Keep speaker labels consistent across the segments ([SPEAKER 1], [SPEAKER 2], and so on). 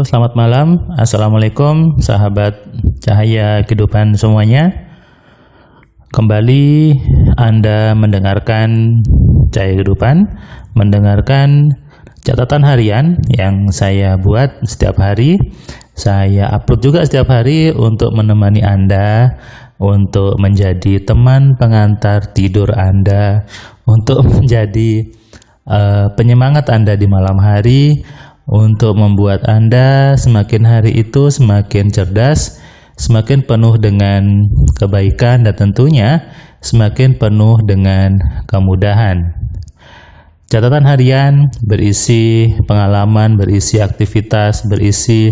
[SPEAKER 1] selamat malam. Assalamualaikum sahabat cahaya kehidupan semuanya. Kembali Anda mendengarkan cahaya kehidupan, mendengarkan catatan harian yang saya buat setiap hari. Saya upload juga setiap hari untuk menemani Anda, untuk menjadi teman pengantar tidur Anda, untuk menjadi penyemangat Anda di malam hari, untuk membuat Anda semakin hari itu semakin cerdas, semakin penuh dengan kebaikan, dan tentunya semakin penuh dengan kemudahan. Catatan harian berisi pengalaman, berisi aktivitas, berisi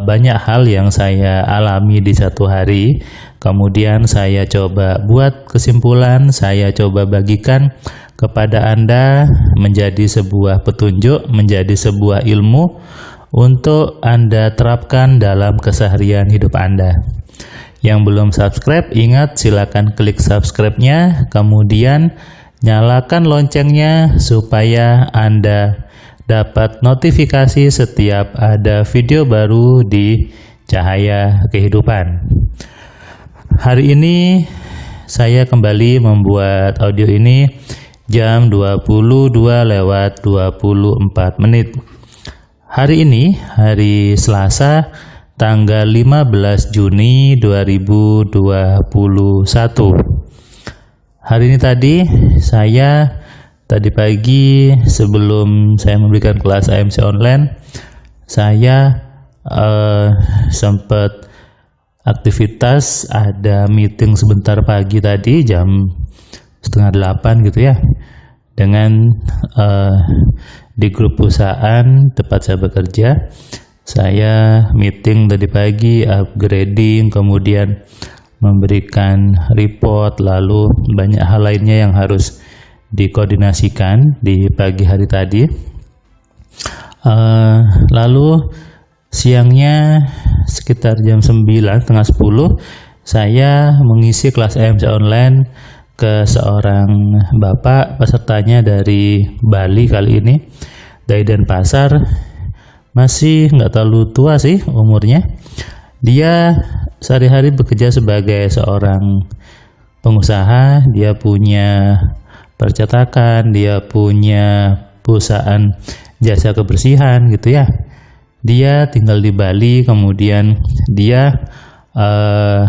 [SPEAKER 1] banyak hal yang saya alami di satu hari. Kemudian saya coba buat kesimpulan, saya coba bagikan kepada Anda menjadi sebuah petunjuk, menjadi sebuah ilmu untuk Anda terapkan dalam keseharian hidup Anda. Yang belum subscribe, ingat silakan klik subscribe-nya, kemudian nyalakan loncengnya supaya Anda dapat notifikasi setiap ada video baru di Cahaya Kehidupan. Hari ini saya kembali membuat audio ini jam 22:24. Hari ini hari Selasa tanggal 15 Juni 2021. Hari ini tadi pagi sebelum saya memberikan kelas AMC online, saya sempat aktivitas, ada meeting sebentar pagi tadi jam 7:30 gitu ya, dengan di grup perusahaan tempat saya bekerja. Saya meeting tadi pagi, upgrading, kemudian memberikan report, lalu banyak hal lainnya yang harus dikoordinasikan di pagi hari tadi. Lalu siangnya sekitar jam 9:30 saya mengisi kelas AMC online ke seorang bapak, pesertanya dari Bali kali ini, dari Denpasar, masih nggak terlalu tua sih umurnya. Dia sehari-hari bekerja sebagai seorang pengusaha, dia punya percetakan, dia punya perusahaan jasa kebersihan gitu ya. Dia tinggal di Bali, kemudian dia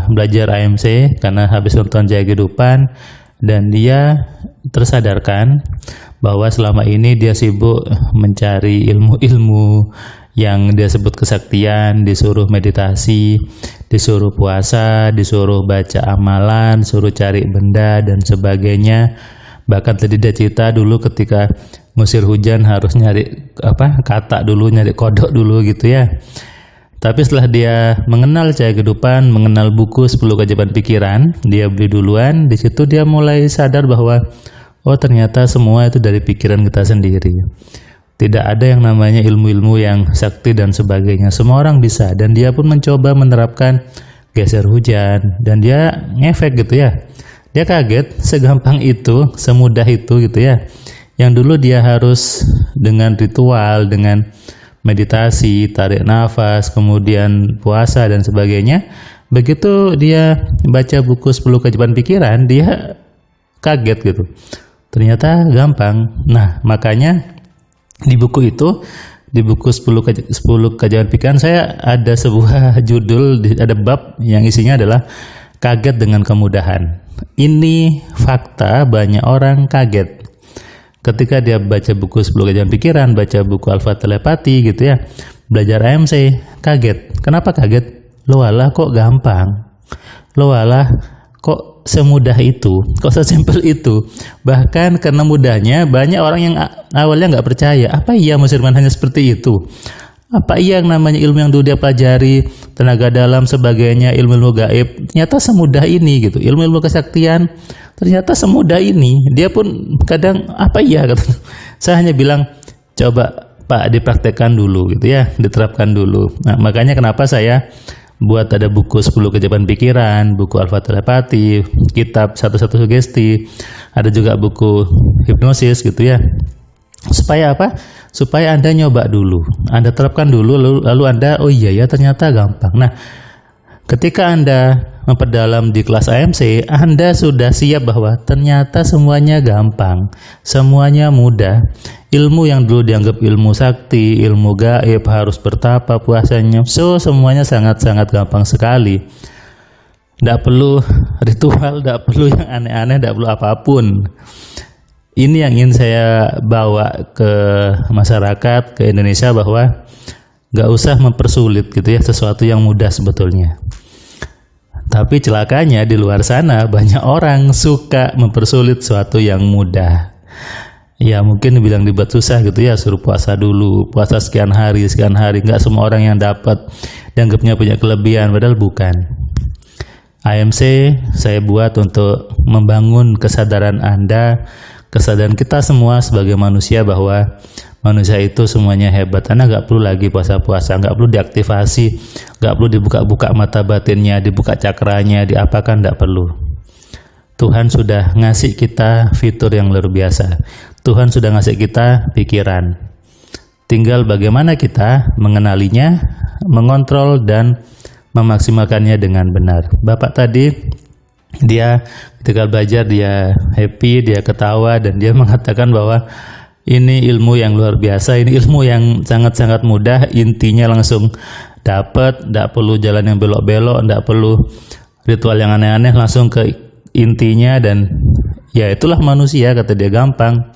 [SPEAKER 1] belajar AMC karena habis nonton Cahaya Kehidupan, dan dia tersadarkan bahwa selama ini dia sibuk mencari ilmu-ilmu yang dia sebut kesaktian, disuruh meditasi, disuruh puasa, disuruh baca amalan, disuruh cari benda dan sebagainya. Bahkan tadi dia cerita dulu ketika ngusir hujan harus nyari kata dulu, nyari kodok dulu gitu ya. Tapi setelah dia mengenal Cahaya Kehidupan, mengenal buku 10 Keajaiban Pikiran, dia beli duluan. Di situ dia mulai sadar bahwa oh ternyata semua itu dari pikiran kita sendiri. Tidak ada yang namanya ilmu-ilmu yang sakti dan sebagainya. Semua orang bisa, dan dia pun mencoba menerapkan geser hujan, dan dia ngefek gitu ya. Dia kaget segampang itu, semudah itu gitu ya. Yang dulu dia harus dengan ritual, dengan meditasi, tarik nafas, kemudian puasa dan sebagainya. Begitu dia baca buku 10 Keajaiban Pikiran, dia kaget gitu. Ternyata gampang. Nah, makanya di buku itu, di buku 10 Keajaiban Pikiran, saya ada sebuah judul, ada bab yang isinya adalah kaget dengan kemudahan. Ini fakta, banyak orang kaget ketika dia baca buku 10 Keajaiban Pikiran, baca buku Alpha Telepati gitu ya, belajar AMC, kaget. Kenapa kaget? Loh alah kok gampang, loh alah kok semudah itu, kok sesimpel itu. Bahkan karena mudahnya, banyak orang yang awalnya nggak percaya. Apa iya Mas Irman hanya seperti itu? Apa iya yang namanya ilmu yang dulu dia pelajari, tenaga dalam sebagainya, ilmu-ilmu gaib, ternyata semudah ini gitu. Ilmu-ilmu kesaktian ternyata semudah ini. Dia pun kadang apa iya kata. Saya hanya bilang coba Pak dipraktekkan dulu gitu ya, diterapkan dulu. Nah, makanya kenapa saya buat ada buku 10 Keajaiban Pikiran, buku Alpha Telepati, kitab 1 Sugesti, ada juga buku hipnosis gitu ya. Supaya apa? Supaya Anda nyoba dulu, Anda terapkan dulu, lalu Anda, oh iya ya ternyata gampang. Nah, ketika Anda memperdalam di kelas AMC, Anda sudah siap bahwa ternyata semuanya gampang, semuanya mudah. Ilmu yang dulu dianggap ilmu sakti, ilmu gaib, harus bertapa puasanya, semuanya sangat-sangat gampang sekali. Tidak perlu ritual, tidak perlu yang aneh-aneh, tidak perlu apapun. Ini yang ingin saya bawa ke masyarakat, ke Indonesia, bahwa nggak usah mempersulit gitu ya, sesuatu yang mudah sebetulnya. Tapi celakanya di luar sana banyak orang suka mempersulit sesuatu yang mudah. Ya mungkin dibuat susah gitu ya, suruh puasa dulu, puasa sekian hari, nggak semua orang yang dapat dianggapnya punya kelebihan, padahal bukan. AMC saya buat untuk membangun kesadaran Anda, kesadaran kita semua sebagai manusia, bahwa manusia itu semuanya hebat. Anda nggak perlu lagi puasa-puasa, nggak perlu diaktifasi, nggak perlu dibuka-buka mata batinnya, dibuka cakranya, diapakan, nggak perlu. Tuhan sudah ngasih kita fitur yang luar biasa. Tuhan sudah ngasih kita pikiran. Tinggal bagaimana kita mengenalinya, mengontrol, dan memaksimalkannya dengan benar. Bapak tadi, dia ketika belajar dia happy, dia ketawa, dan dia mengatakan bahwa ini ilmu yang luar biasa, ini ilmu yang sangat-sangat mudah, intinya langsung dapat, tidak perlu jalan yang belok-belok, tidak perlu ritual yang aneh-aneh, langsung ke intinya. Dan ya itulah manusia, kata dia, gampang.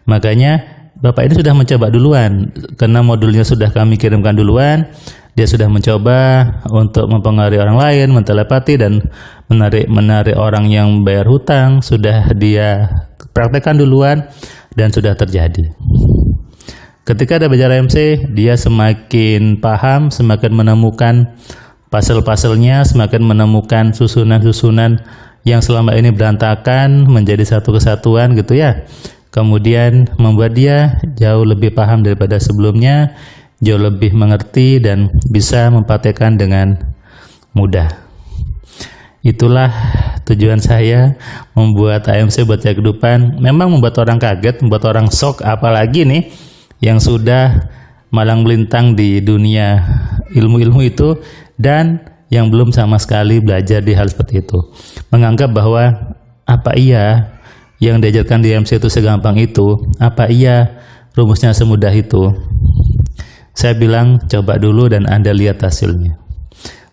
[SPEAKER 1] Makanya Bapak ini sudah mencoba duluan, karena modulnya sudah kami kirimkan duluan. Dia sudah mencoba untuk mempengaruhi orang lain, mentelepati, dan menarik orang yang bayar hutang. Sudah dia praktekkan duluan dan sudah terjadi. Ketika ada belajar AMC, dia semakin paham, semakin menemukan puzzle-puzzlenya, semakin menemukan susunan-susunan yang selama ini berantakan menjadi satu kesatuan gitu ya. Kemudian membuat dia jauh lebih paham daripada sebelumnya, jauh lebih mengerti, dan bisa mempraktekkan dengan mudah. Itulah tujuan saya membuat AMC buat kehidupan. Memang membuat orang kaget, membuat orang shock, apalagi nih yang sudah malang melintang di dunia ilmu-ilmu itu dan yang belum sama sekali belajar di hal seperti itu. Menganggap bahwa apa iya yang diajarkan di AMC itu segampang itu? Apa iya rumusnya semudah itu? Saya bilang coba dulu dan Anda lihat hasilnya.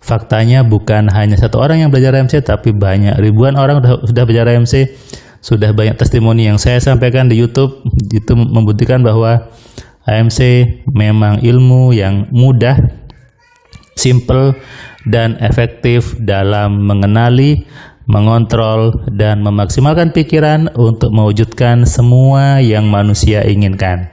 [SPEAKER 1] Faktanya bukan hanya satu orang yang belajar AMC, tapi banyak, ribuan orang sudah belajar AMC. Sudah banyak testimoni yang saya sampaikan di YouTube, itu membuktikan bahwa AMC memang ilmu yang mudah, simple, dan efektif dalam mengenali, mengontrol, dan memaksimalkan pikiran untuk mewujudkan semua yang manusia inginkan.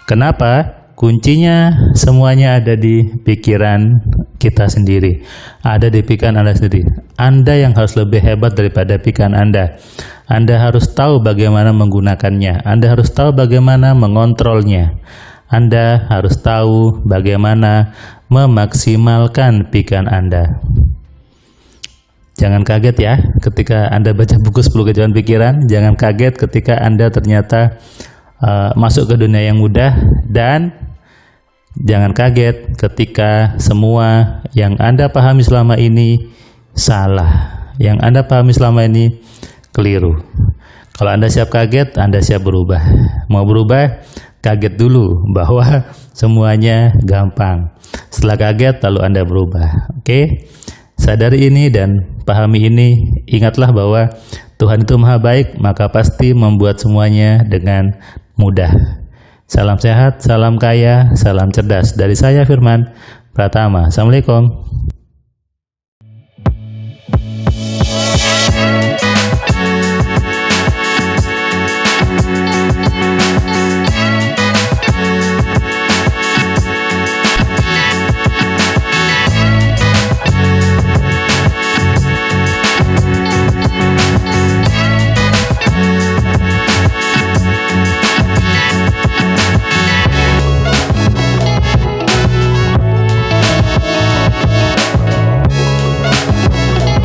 [SPEAKER 1] Kenapa? Kuncinya semuanya ada di pikiran kita sendiri, ada di pikiran Anda sendiri. Anda yang harus lebih hebat daripada pikiran Anda. Anda harus tahu bagaimana menggunakannya, Anda harus tahu bagaimana mengontrolnya, Anda harus tahu bagaimana memaksimalkan pikiran Anda. Jangan kaget ya ketika Anda baca buku 10 kejuaraan pikiran, jangan kaget ketika Anda ternyata masuk ke dunia yang mudah, dan jangan kaget ketika semua yang Anda pahami selama ini salah, yang Anda pahami selama ini keliru. Kalau Anda siap kaget, Anda siap berubah. Mau berubah, kaget dulu bahwa semuanya gampang. Setelah kaget, lalu Anda berubah. Oke? Sadari ini dan pahami ini. Ingatlah bahwa Tuhan itu maha baik, maka pasti membuat semuanya dengan mudah. Salam sehat, salam kaya, salam cerdas. Dari saya Firman Pratama. Assalamualaikum.